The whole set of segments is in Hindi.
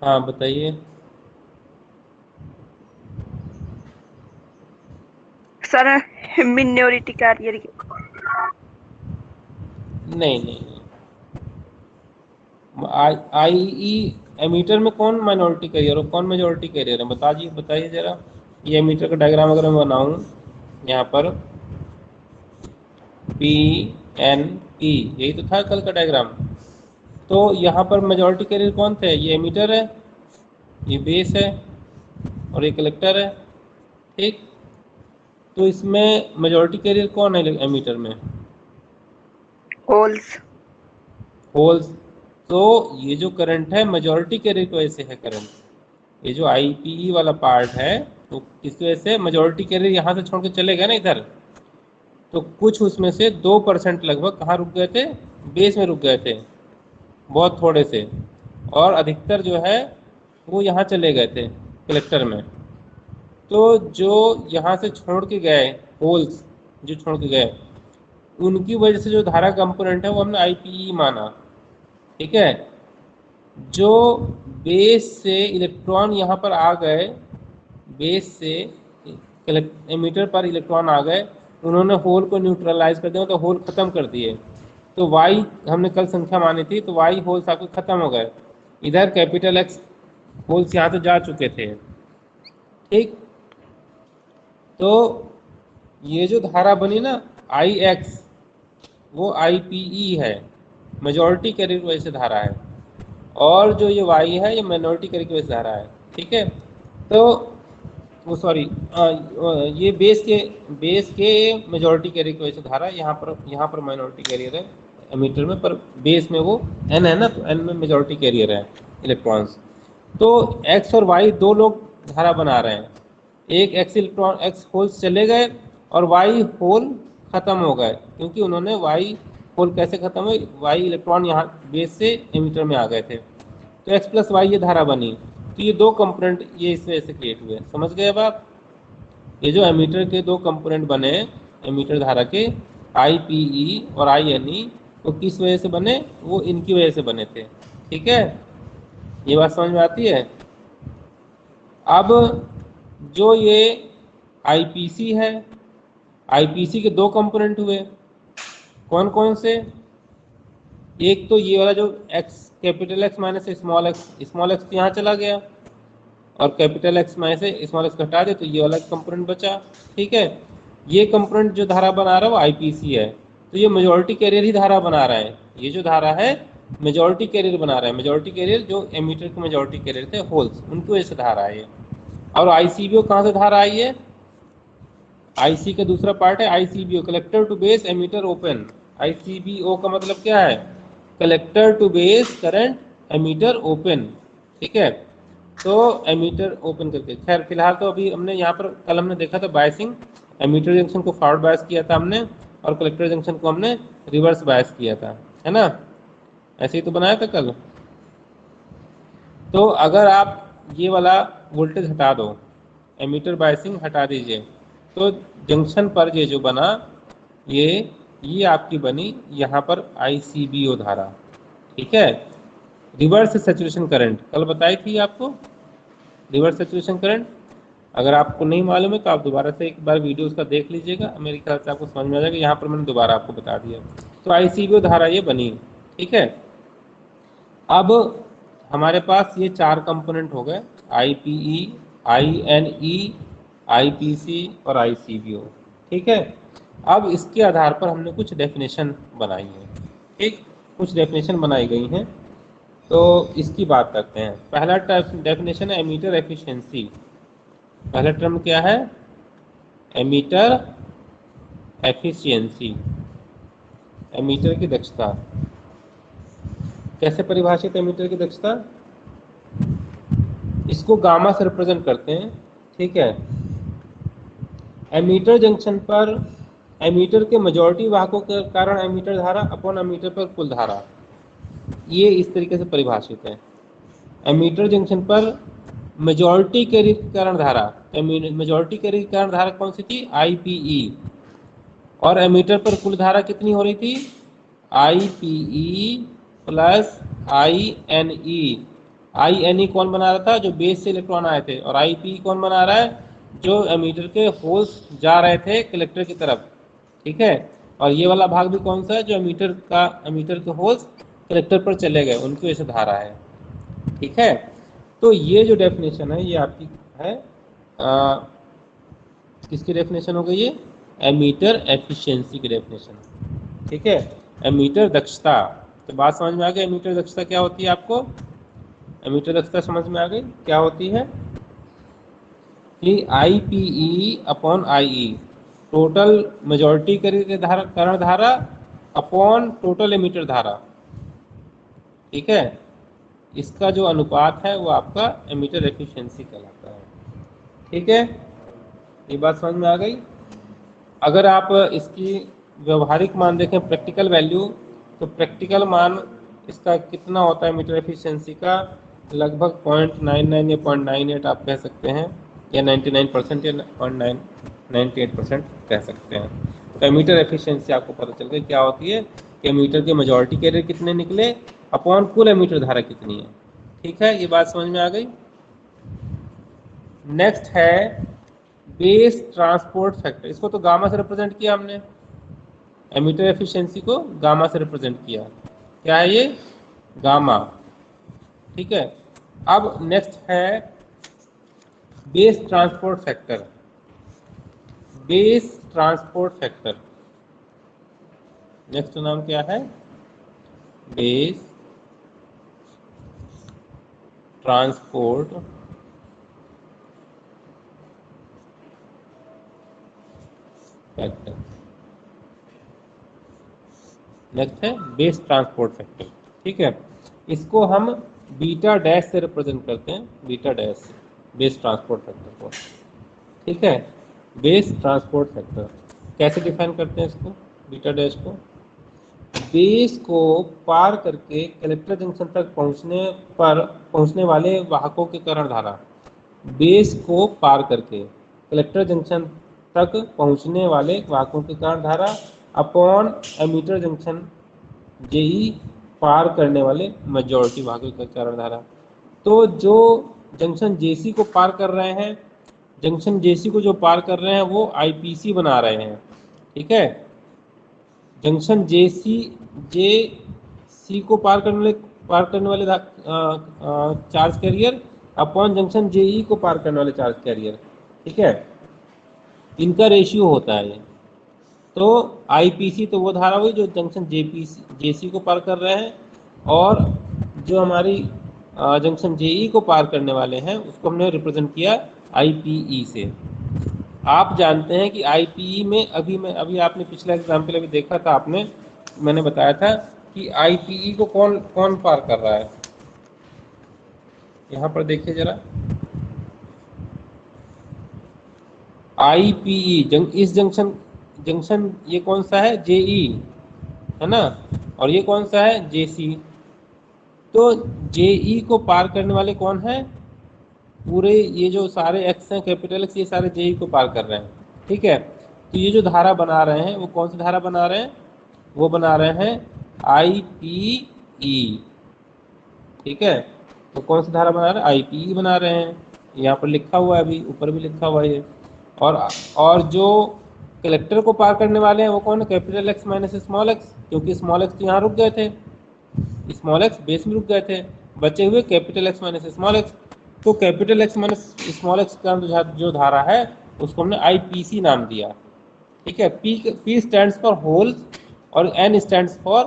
हाँ बताइए। सर मिनोरिटी कैरियर की। नहीं नहीं नहीं, आई एमीटर में कौन माइनॉरिटी कैरियर और कौन मेजोरिटी कैरियर है, बताइए बताइए जरा। ये एमीटर का डायग्राम अगर मैं बनाऊं यहाँ पर, पी एन पी, यही तो था कल का डायग्राम। तो यहाँ पर मेजोरिटी कैरियर कौन थे, ये एमीटर है, ये बेस है, और ये कलेक्टर है। ठीक। तो इसमें मेजोरिटी कैरियर कौन है एमीटर में, होल्स। होल्स। तो ये जो करंट है मेजोरिटी कैरियर की वजह से है करंट। ये जो आईपीई वाला पार्ट है, तो किसकी वजह से, मेजोरिटी कैरियर यहाँ से छोड़ के चले गए ना इधर, तो कुछ उसमें से 2% लगभग कहाँ रुक गए थे, बेस में रुक गए थे, बहुत थोड़े से। और अधिकतर जो है वो यहाँ चले गए थे कलेक्टर में। तो जो यहाँ से छोड़ के गए, होल्स जो छोड़ के गए, उनकी वजह से जो धारा कंपोनेंट है वो हमने आईपीई माना। ठीक है। जो बेस से इलेक्ट्रॉन यहाँ पर आ गए, बेस से एमीटर पर इलेक्ट्रॉन आ गए, उन्होंने होल को न्यूट्रलाइज कर दिया, तो होल खत्म कर दिए। तो वाई हमने कल संख्या मानी थी, तो वाई होल्स आपके खत्म हो गए। इधर कैपिटल एक्स होल्स यहाँ से जा चुके थे। ठीक। तो ये जो धारा बनी ना आई एक्स, वो आई पी ई है, मेजोरिटी कैरियर की वजह से धारा है। और जो ये वाई है, ये माइनॉरिटी कैरियर की वजह से धारा है। ठीक है। तो वो सॉरी, ये बेस के मेजोरिटी कैरियर की वजह से धारा, यहाँ पर माइनॉरिटी कैरियर है एमीटर में, पर बेस में वो एन है ना, तो एन में मेजोरिटी कैरियर है इलेक्ट्रॉन्स। तो एक्स और वाई दो लोग धारा बना रहे हैं, एक एक्स इलेक्ट्रॉन, एक्स होल्स चले गए और वाई होल खत्म हो गए, क्योंकि उन्होंने वाई होल कैसे खत्म हुए, वाई इलेक्ट्रॉन यहाँ बेस से एमीटर में आ गए थे, तो एक्स प्लस वाई ये धारा बनी। तो ये दो कंपोनेंट ये इस वजह से क्रिएट हुए, समझ गए अब आप। ये जो एमीटर के दो कंपोनेंट बने, एमीटर धारा के, आई पी ई और आई एन ई, वो किस वजह से बने, वो इनकी वजह से बने थे। ठीक है, ये बात समझ में आती है। अब जो ये आईपीसी है, आईपीसी के दो कंपोनेंट हुए, कौन कौन से, एक तो ये वाला जो x, capital X minus small X तो यहाँ चला गया, और कैपिटल एक्स माइनस से स्मॉल एक्स हटा दे तो ये वाला कंपोनेंट बचा। ठीक है। ये कंपोनेंट जो धारा बना रहा है वो आईपीसी है, तो ये मेजोरिटी कैरियर ही धारा बना रहा है। ये जो धारा है मेजोरिटी कैरियर बना रहा है, मेजोरिटी कैरियर जो एमीटर के मेजोरिटी कैरियर थे होल्स, उनकी वजह से धारा है ये। और आईसीबीओ कहाँ से धारा आई है, आईसी का दूसरा पार्ट है ICBO, collector to base ammeter open. ICBO का मतलब क्या है, collector to base current ammeter open. ठीक है। तो एमीटर ओपन करके, खैर फिलहाल तो अभी हमने यहाँ पर कल हमने देखा था बायसिंग, एमीटर जंक्शन को फॉरवर्ड बायस किया था हमने, और कलेक्टर जंक्शन को हमने रिवर्स बायस किया था, है ना, ऐसे ही तो बनाया था कल। तो अगर आप ये वाला वोल्टेज हटा दो, एमीटर बायसिंग हटा दीजिए, तो जंक्शन पर ये जो बना, ये आपकी बनी यहाँ पर आईसीबीओ धारा। ठीक है। रिवर्स सेचुरेशन करंट कल बताई थी आपको, रिवर्स सेचुरेशन करंट। अगर आपको नहीं मालूम है तो आप दोबारा से एक बार वीडियो उसका देख लीजिएगा, मेरे ख्याल से आपको समझ में आ जाएगा, यहाँ पर मैंने दोबारा आपको बता दिया। तो आईसीबीओ धारा ये बनी। ठीक है। अब हमारे पास ये चार कंपोनेंट हो गए, आईपीई, आईएनई, आईपीसी और आईसीबीओ। ठीक है। अब इसके आधार पर हमने कुछ डेफिनेशन बनाई है। ठीक, कुछ डेफिनेशन बनाई गई हैं, तो इसकी बात करते हैं। पहला डेफिनेशन है एमीटर एफिशिएंसी। पहला टर्म क्या है, एमीटर एफिशिएंसी, एमीटर की दक्षता। कैसे परिभाषित एमीटर की दक्षता, इसको गामा से रिप्रेजेंट करते हैं। ठीक है। एमीटर जंक्शन पर एमीटर के मेजॉरिटी वाहकों के कारण एमीटर धारा अपॉन एमीटर पर कुल धारा, ये इस तरीके से परिभाषित है। एमीटर जंक्शन पर मेजॉरिटी कैरियर के कारण धारा, मेजॉरिटी कैरियर के कारण धारा कौन सी थी, आईपीई, और एमीटर पर कुल धारा कितनी हो रही थी, आईपीई प्लस आईएनई INE कौन बना रहा था, जो बेस से इलेक्ट्रॉन आए थे, और IPE कौन बना रहा है, जो एमीटर के होल्स जा रहे थे कलेक्टर की तरफ। ठीक है, और ये वाला भाग भी कौन सा है, जो एमीटर के होल्स कलेक्टर पर चले गए, उनकी वजह से धारा है। ठीक है, तो ये जो डेफिनेशन है ये आपकी है, किसकी डेफिनेशन हो गई ये, एमीटर एफिशिएंसी की डेफिनेशन। ठीक है, एमीटर दक्षता। तो बात समझ में आ गई, एमीटर दक्षता क्या होती है आपको, एमीटर दक्षता समझ में आ गई क्या होती है कि IPE upon IE, total majority करण धारा अपॉन टोटल एमीटर धारा। ठीक है, इसका जो अनुपात है वो आपका एमीटर एफिशिएंसी कहलाता है। ठीक है, ये बात समझ में आ गई। अगर आप इसकी व्यवहारिक मान देखें, प्रैक्टिकल वैल्यू, तो प्रैक्टिकल मान इसका कितना होता है मीटर एफिशिएंसी का, लगभग 0.99 या 0.98 आप कह सकते हैं, या 99% या 0.98% कह सकते हैं। तो मीटर एफिशिएंसी आपको पता चल गई क्या होती है कि मीटर के मेजॉरिटी कैरियर कितने निकले अपॉन कुल एमीटर धारा कितनी है। ठीक है, ये बात समझ में आ गई। नेक्स्ट है बेस ट्रांसपोर्ट फैक्टर। इसको तो गामा से रिप्रेजेंट किया हमने, एमीटर एफिशिएंसी को गामा से रिप्रेजेंट किया। क्या है ये, गामा। ठीक है, अब नेक्स्ट है base transport factor. Base transport factor next नाम क्या है, बेस ट्रांसपोर्ट फैक्टर। नेक्स्ट है बेस ट्रांसपोर्ट फैक्टर। ठीक है, इसको हम बीटा डैश से रिप्रेजेंट करते हैं, बीटा डैश से बेस ट्रांसपोर्ट फैक्टर को। ठीक है, बेस ट्रांसपोर्ट फैक्टर कैसे डिफाइन करते हैं इसको, बीटा डैश को, बेस को पार करके कलेक्टर जंक्शन तक पहुंचने वाले वाहकों के करण धारा, बेस को पार करके कलेक्टर जंक्शन तक पहुंचने वाले वाहकों के करण धारा अपॉन एमीटर जंक्शन जेई पार करने वाले मेजॉरिटी वाहकों के करण धारा। तो जो जंक्शन जेसी को पार कर रहे हैं, जंक्शन जेसी को जो पार कर रहे हैं वो आईपीसी बना रहे हैं। ठीक है, जंक्शन जेसी को पार करने वाले charge carrier upon junction JE को पार करने वाले चार्ज कैरियर। ठीक है, इनका रेशियो होता है ये। तो आईपीसी तो वो धारा हुई जो जंक्शन जेसी को पार कर रहे हैं, और जो हमारी जंक्शन जेई को पार करने वाले हैं उसको हमने रिप्रेजेंट किया आईपीई से। आप जानते हैं कि आईपीई में अभी आपने पिछला एग्जाम्पल अभी देखा था आपने, मैंने बताया था कि आईपीई को कौन कौन पार कर रहा है। यहाँ पर देखिए जरा, आईपीई इस जंक्शन ये कौन सा है, जेई है ना, और ये कौन सा है, जेसी। तो जेई को पार करने वाले कौन है, पूरे ये जो सारे एक्स हैं कैपिटल एक्स, ये सारे जेई को पार कर रहे हैं। ठीक है, तो ये जो धारा बना रहे हैं वो कौन सी धारा बना रहे हैं, वो बना रहे हैं आईपीई। ठीक है, तो कौन सी धारा बना रहे हैं, आईपीई बना रहे हैं, यहाँ पर लिखा हुआ है, अभी ऊपर भी लिखा हुआ है ये। और जो कलेक्टर को पार करने वाले हैं वो कौन है, capital X minus small x, क्योंकि स्मॉल एक्स तो यहाँ रुक गए थे, स्मॉल एक्स बेस में रुक गए थे, बचे हुए capital X minus small X. तो capital X minus small X का जो धारा है उसको हमने आईपीसी नाम दिया। ठीक है, पी स्टैंड्स फॉर होल्स और N stands for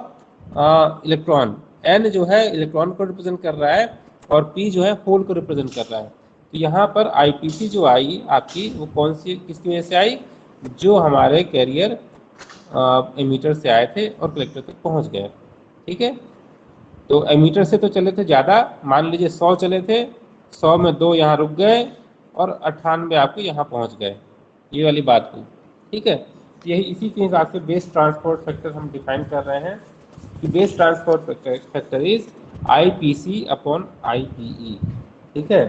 electron. N जो है इलेक्ट्रॉन को रिप्रेजेंट कर रहा है और पी जो है होल को रिप्रेजेंट कर रहा है। तो यहाँ पर आईपीसी जो आई आपकी वो कौन सी किसकी वजह से आई, जो हमारे कैरियर एमीटर से आए थे और कलेक्टर तक पहुँच गए। ठीक है, तो एमीटर से तो चले थे ज़्यादा, मान लीजिए 100 चले थे, 100 में 2 यहाँ रुक गए और 98 आपके यहाँ पहुँच गए, ये वाली बात हुई। ठीक है, यही इसी के हिसाब से बेस ट्रांसपोर्ट फैक्टर हम डिफाइन कर रहे हैं कि base transport factor is IPC upon IPE. ठीक है,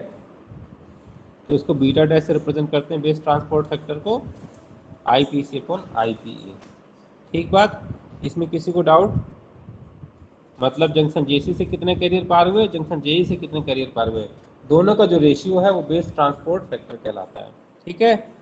तो इसको बीटा डैश से रिप्रेजेंट करते हैं बेस ट्रांसपोर्ट फैक्टर को, आईपीसी अपॉन आईपीई। ठीक बात, इसमें किसी को डाउट? मतलब जंक्शन जेसी से कितने कैरियर पार हुए, जंक्शन जेई से कितने कैरियर पार हुए, दोनों का जो रेशियो है वो बेस ट्रांसपोर्ट फैक्टर कहलाता है। ठीक है,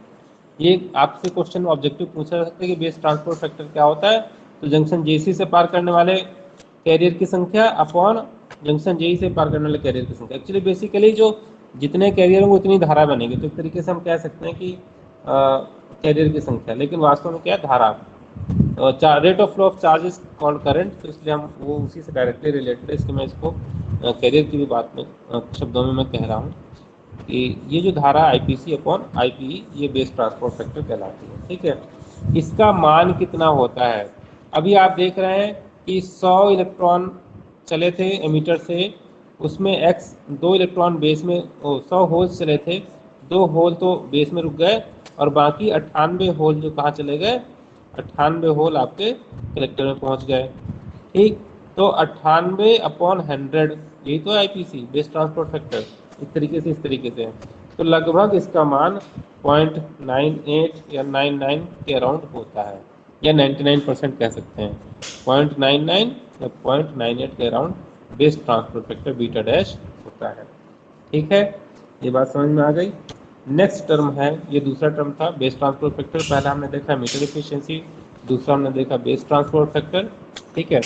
ये आपसे क्वेश्चन ऑब्जेक्टिव पूछा जा सकता है कि बेस ट्रांसपोर्ट फैक्टर क्या होता है। तो जंक्शन जेसी से पार करने वाले कैरियर की संख्या अपॉन जंक्शन जेई से पार करने वाले कैरियर की संख्या। एक्चुअली बेसिकली जो जितने कैरियर होंगे उतनी धारा बनेगी, तो एक तरीके से हम कह सकते हैं कि कैरियर की संख्या, लेकिन वास्तव में क्या है, धारा। Rate of flow of charge is called current, तो इसलिए हम वो उसी से डायरेक्टली रिलेटेड है, इसलिए मैं इसको कैरियर की भी बात में शब्दों में मैं कह रहा हूँ कि ये जो धारा आईपीसी अपॉन आईपीई ये बेस ट्रांसपोर्ट फैक्टर कहलाती है। ठीक है, इसका मान कितना होता है, अभी आप देख रहे हैं कि 100 इलेक्ट्रॉन चले थे एमीटर से, उसमें x 2 इलेक्ट्रॉन बेस में 100 होल्स चले थे, 2 होल तो बेस में रुक गए और बाकी 98 होल जो कहाँ चले गए, 98 होल आपके कलेक्टर में पहुंच गए। ठीक, तो 98 अपॉन 100 यही तो है आईपीसी बेस ट्रांसपोर्ट फैक्टर, इस तरीके से तो लगभग इसका मान 0.98 या 99 के अराउंड होता है, या 99% कह सकते हैं, 0.99 या 0.98 के around base transport factor beta dash होता है। ठीक है, ये बात समझ में आ गई। नेक्स्ट टर्म है, ये दूसरा टर्म था बेस ट्रांसपोर्ट फैक्टर, पहला हमने देखा मीटर एफिशिएंसी, दूसरा हमने देखा बेस ट्रांसपोर्ट फैक्टर। ठीक है,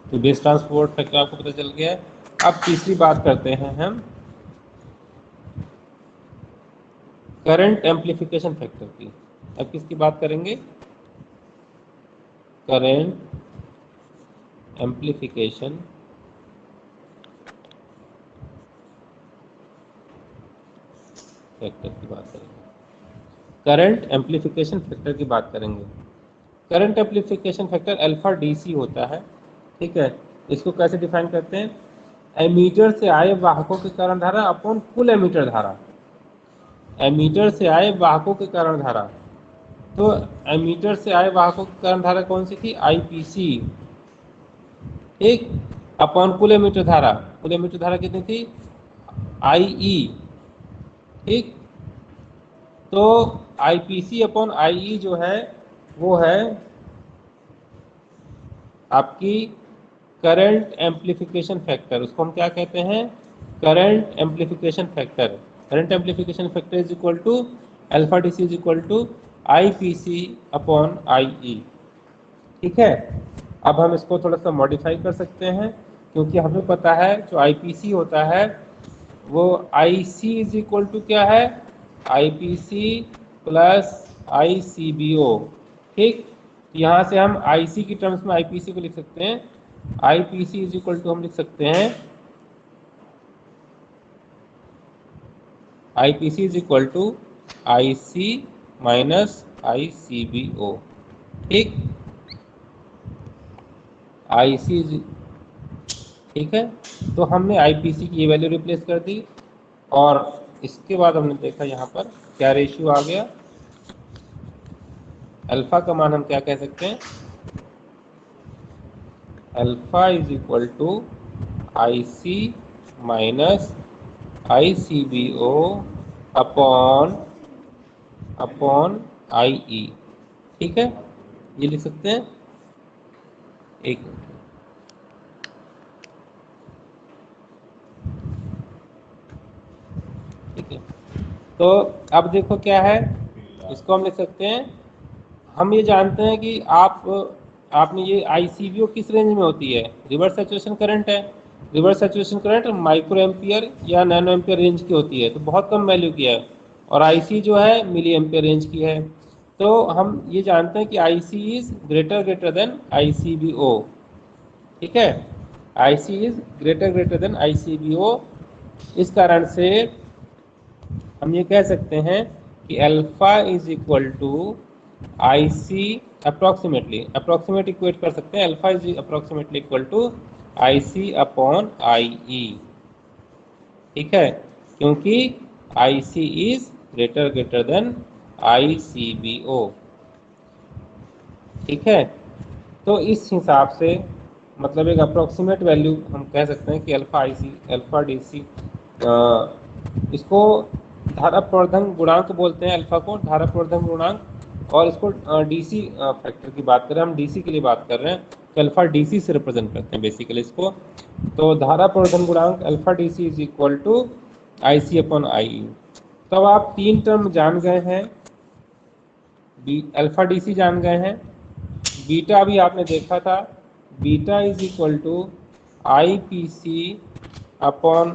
तो बेस ट्रांसपोर्ट फैक्टर आपको पता चल गया है। अब तीसरी बात करते हैं हम करंट एम्प्लीफिकेशन फैक्टर की। अब किसकी बात करेंगे, करंट एम्प्लीफिकेशन फैक्टर की बात करेंगे, करंट एम्प्लीफिकेशन फैक्टर की बात करेंगे। Current amplification factor alpha DC होता है। ठीक है, इसको कैसे डिफाइन करते हैं, एमीटर से आए वाहकों के कारण धारा अपॉन कुल एमीटर धारा, एमीटर से आए वाहकों के कारण धारा, तो एमीटर से आए वाहकों के कारण धारा कौन सी थी, आईपीसी। ठीक, अपॉन कुल एमीटर धारा, कुल एमीटर धारा कितनी थी, आईई। ठीक, तो आईपीसी अपॉन आईई जो है वो है आपकी करंट एम्प्लीफिकेशन फैक्टर, उसको हम क्या कहते हैं, current amplification factor. Current amplification factor is equal to alpha DC is equal to IPC upon IE. ठीक है, अब हम इसको थोड़ा सा मॉडिफाई कर सकते हैं, क्योंकि हमें पता है जो आईपीसी होता है वो आईसी इज इक्वल टू क्या है, आईपीसी प्लस आईसीबीओ। ठीक, यहाँ से हम आईसी की टर्म्स में आईपीसी को लिख सकते हैं, आईपीसी इज इक्वल टू हम लिख सकते हैं IPC is equal to IC minus ICBO. ठीक, आईसी, ठीक है, तो हमने आईपीसी की ये वैल्यू रिप्लेस कर दी और इसके बाद हमने देखा यहाँ पर क्या रेशियो आ गया, अल्फा का मान हम क्या कह सकते हैं, alpha is equal to IC minus ICBO upon upon IE. ठीक है, ये लिख सकते हैं, एक ठीक है, तो अब देखो क्या है, इसको हम लिख सकते हैं, हम ये जानते हैं कि आपने ये आईसीबीओ किस रेंज में होती है, रिवर्स सैचुरेशन करंट है, reverse saturation current micro ampere या नैनो एम्पियर रेंज की होती है, तो बहुत कम वैल्यू की है, और आईसी जो है मिली एम्पियर रेंज की है। तो हम ये जानते हैं कि IC is greater than ICBO. ठीक है, IC is greater than ICBO, इस कारण से हम ये कह सकते हैं कि alpha is equal to IC, approximate equate कर सकते हैं, alpha is approximately equal to IC upon IE. ठीक है, क्योंकि IC is greater than ICBO. ठीक है, तो इस हिसाब से मतलब एक अप्रोक्सीमेट वैल्यू हम कह सकते हैं कि अल्फा आईसी अल्फा डीसी, इसको धारा प्रवर्धन गुणांक बोलते हैं, अल्फा को धारा प्रवर्धन गुणांक, और इसको डीसी फैक्टर की बात करें, हम डीसी के लिए बात कर रहे हैं, तो अल्फा डीसी से रिप्रेजेंट करते हैं बेसिकली इसको। तो धारा प्रवर्धन गुणांक alpha DC is equal to I C upon I E. तो अब आप तीन टर्म जान गए हैं, अल्फा डीसी जान गए हैं, बीटा भी आपने देखा था, beta is equal to I P C upon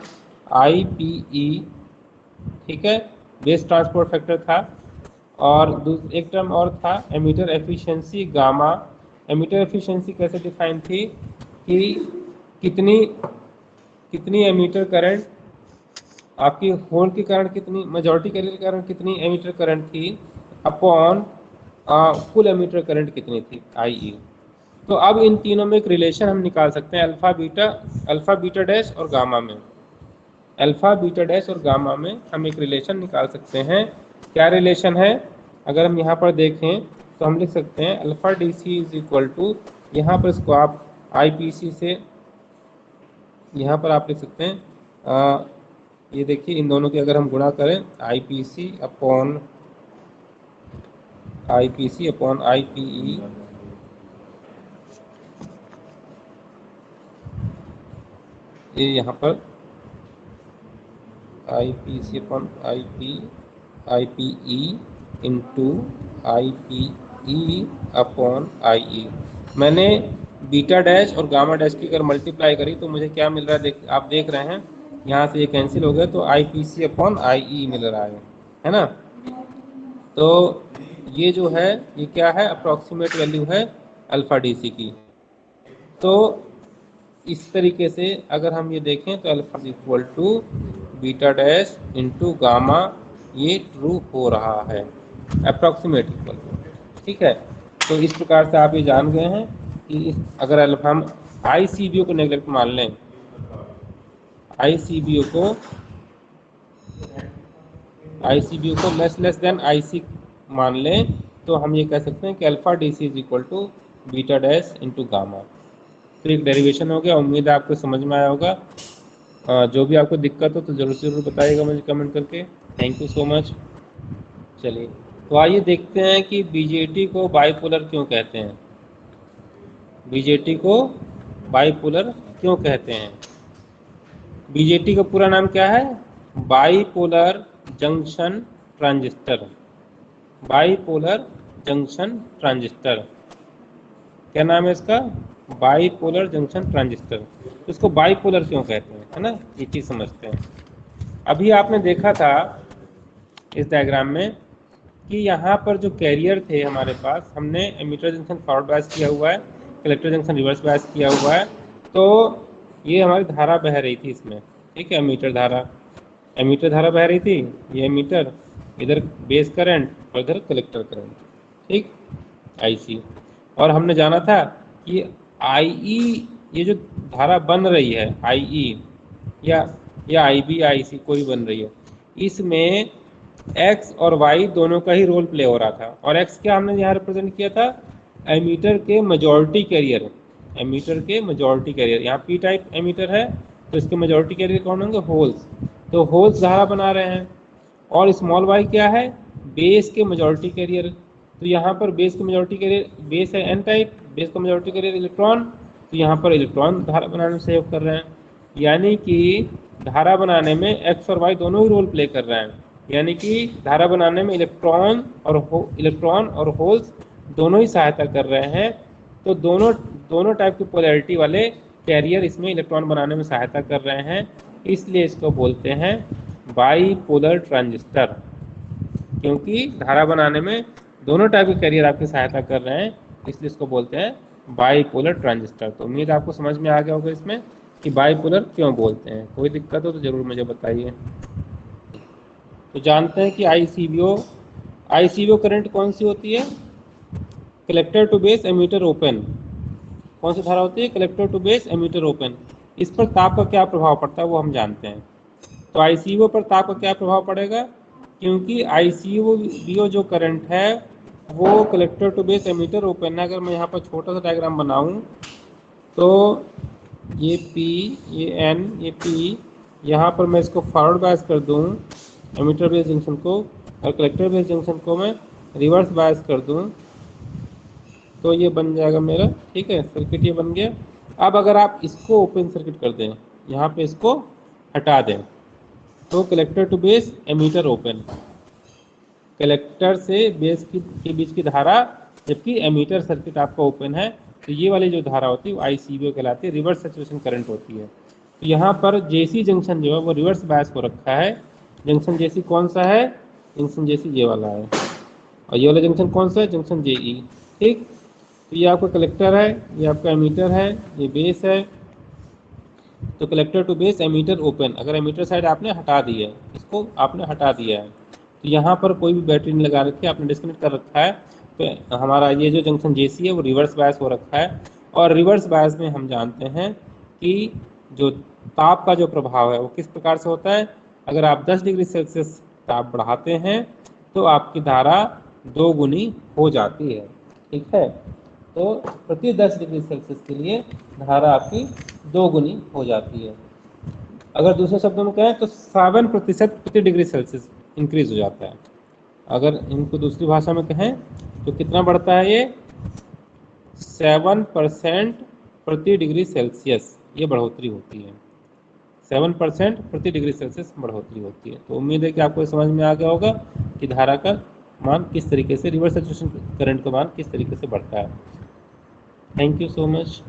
I P E, ठीक है, बेस ट्रांसपोर्ट फैक्टर था। और एक टर्म और था emitter efficiency gamma. Emitter efficiency कैसे डिफाइन थी कि कितनी कितनी एमीटर करंट, आपकी होल की करंट कितनी, मेजॉरिटी कैरियर की करंट कितनी एमीटर करंट थी अपॉन कुल एमीटर करंट कितनी थी आई ई। तो अब इन तीनों में एक रिलेशन हम निकाल सकते हैं अल्फा बीटा डैश और गामा में। अल्फा बीटा डैश और गामा में हम एक रिलेशन निकाल सकते हैं। क्या रिलेशन है? अगर हम यहाँ पर देखें तो हम लिख सकते हैं alpha D C is equal to, यहाँ पर इसको आप आई पी सी से, यहाँ पर आप लिख सकते हैं ये देखिए इन दोनों की अगर हम गुणा करें I P C upon I P E, ये यहाँ पर I P C upon I P E into I P E upon I E. मैंने बीटा डैश और गामा डैश की अगर मल्टीप्लाई करी तो मुझे क्या मिल रहा है, आप देख रहे हैं यहाँ से ये कैंसिल हो गया, तो आई पी सी अपॉन आई ई मिल रहा है ना। तो ये जो है ये क्या है, अप्रॉक्सीमेट वैल्यू है अल्फा डी सी की। तो इस तरीके से अगर हम ये देखें तो alpha equal to beta dash into gamma, ये ट्रू हो रहा है, अप्रॉक्सीमेट इक्वल टू, ठीक है। तो इस प्रकार से आप ये जान गए हैं कि अगर अल्फा हम आई सी बी ओ को नेगलेक्ट मान लें, आई सी बी ओ को लेस देन आई सी मान लें, तो हम ये कह सकते हैं कि alpha D C is equal to beta dash into gamma. तो एक डेरिवेशन हो गया, उम्मीद है आपको समझ में आया होगा। जो भी आपको दिक्कत हो तो ज़रूर बताइएगा मुझे कमेंट करके। Thank you so much. चलिए तो आइए देखते हैं कि बीजेटी को बाइपोलर क्यों कहते हैं। बीजेटी को बाइपोलर क्यों कहते हैं? बीजेटी का पूरा नाम क्या है? Bipolar junction transistor. Bipolar junction transistor, क्या नाम है इसका? Bipolar junction transistor. इसको बाइपोलर क्यों कहते हैं, है ना, ये चीज़ समझते हैं। अभी आपने देखा था इस डायग्राम में कि यहाँ पर जो कैरियर थे हमारे पास, हमने एमीटर जंक्शन फॉरवर्ड बायस किया हुआ है, कलेक्टर जंक्शन रिवर्स बायस किया हुआ है। तो ये हमारी धारा बह रही थी इसमें, ठीक है, एमीटर धारा बह रही थी, ये एमीटर, इधर बेस करंट और इधर कलेक्टर करंट, ठीक, आईसी। और हमने जाना था कि आईई, ये जो धारा बन रही है आईई या आईबी आईसी कोई बन रही है, इसमें एक्स और वाई दोनों का ही रोल प्ले हो रहा था। और एक्स क्या हमने यहाँ रिप्रेजेंट किया था? एमीटर के मेजॉरिटी कैरियर, यहाँ पी टाइप एमीटर है तो इसके मेजॉरिटी कैरियर कौन होंगे? होल्स। तो होल्स धारा बना रहे हैं। और स्मॉल वाई क्या है? बेस के मेजॉरिटी कैरियर। तो यहाँ पर बेस के मेजॉरिटी कैरियर, बेस है एन टाइप, बेस का मेजॉरिटी कैरियर इलेक्ट्रॉन, तो यहाँ पर इलेक्ट्रॉन धारा बनाने में सहयोग कर रहे हैं। यानी कि धारा बनाने में एक्स और वाई दोनों ही रोल प्ले कर रहे हैं। यानी कि धारा बनाने में इलेक्ट्रॉन और होल्स दोनों ही सहायता कर रहे हैं। तो दोनों टाइप की पोलैरिटी वाले कैरियर इसमें इलेक्ट्रॉन बनाने में सहायता कर रहे हैं, इसलिए इसको बोलते हैं बाइपोलर ट्रांजिस्टर, क्योंकि धारा बनाने में दोनों टाइप के कैरियर आपकी सहायता कर रहे हैं, इसलिए इसको बोलते हैं बाइपोलर ट्रांजिस्टर। तो उम्मीद आपको समझ में आ गया होगा इसमें कि बाइपोलर क्यों बोलते हैं। कोई दिक्कत हो तो ज़रूर मुझे बताइए। तो जानते हैं कि आईसीबीओ करंट कौन सी होती है? Collector to base ammeter open. कौन सी धारा होती है? Collector to base ammeter open. इस पर ताप का क्या प्रभाव पड़ता है वो हम जानते हैं। तो आईसीबीओ पर ताप का क्या प्रभाव पड़ेगा? क्योंकि आईसीबीओ जो करंट है वो collector to base ammeter open है। अगर मैं यहाँ पर छोटा सा डायग्राम बनाऊँ तो ये P, ये N, ये P, यहाँ पर मैं इसको फॉरवर्ड बायस कर दूँ एमीटर बेस जंक्शन को, और कलेक्टर बेस जंक्शन को मैं रिवर्स बायस कर दूं तो ये बन जाएगा मेरा, ठीक है, सर्किट ये बन गया। अब अगर आप इसको ओपन सर्किट कर दें, यहाँ पे इसको हटा दें, तो collector to base ammeter open, कलेक्टर से बेस के बीच की धारा, जबकि एमीटर सर्किट आपका ओपन है, तो ये वाली जो धारा होती है वो ICVO कहलाती है, रिवर्स सैचुरेशन करंट होती है। तो यहाँ पर JC जंक्शन जो है वो रिवर्स बायस हो रखा है। जंक्शन JC कौन सा है? जंक्शन JC ये वाला है, और ये वाला जंक्शन कौन सा है? Junction JE। ठीक, तो ये आपका कलेक्टर है, ये आपका एमीटर है, ये बेस है। तो collector to base ammeter open, अगर एमीटर साइड आपने हटा दी है, इसको आपने हटा दिया है, तो यहाँ पर कोई भी बैटरी नहीं लगा रखी है, आपने डिस्कनेक्ट कर रखा है, तो हमारा ये जो जंक्शन JC है वो रिवर्स बायस हो रखा है। और रिवर्स बायस में हम जानते हैं कि जो ताप का जो प्रभाव है वो किस प्रकार से होता है। अगर आप 10 डिग्री सेल्सियस ताप बढ़ाते हैं तो आपकी धारा 2 गुनी हो जाती है, ठीक है। तो प्रति 10 डिग्री सेल्सियस के लिए धारा आपकी 2 गुनी हो जाती है। अगर दूसरे शब्दों में कहें तो 7% प्रति डिग्री सेल्सियस इंक्रीज हो जाता है। अगर इनको दूसरी भाषा में कहें तो कितना बढ़ता है? ये 7% प्रति डिग्री सेल्सियस ये बढ़ोतरी होती है, 7% प्रति डिग्री सेल्सियस बढ़ोतरी होती है। तो उम्मीद है कि आपको समझ में आ गया होगा कि धारा का मान किस तरीके से, रिवर्स सैचुरेशन करंट का मान किस तरीके से बढ़ता है। Thank you so much.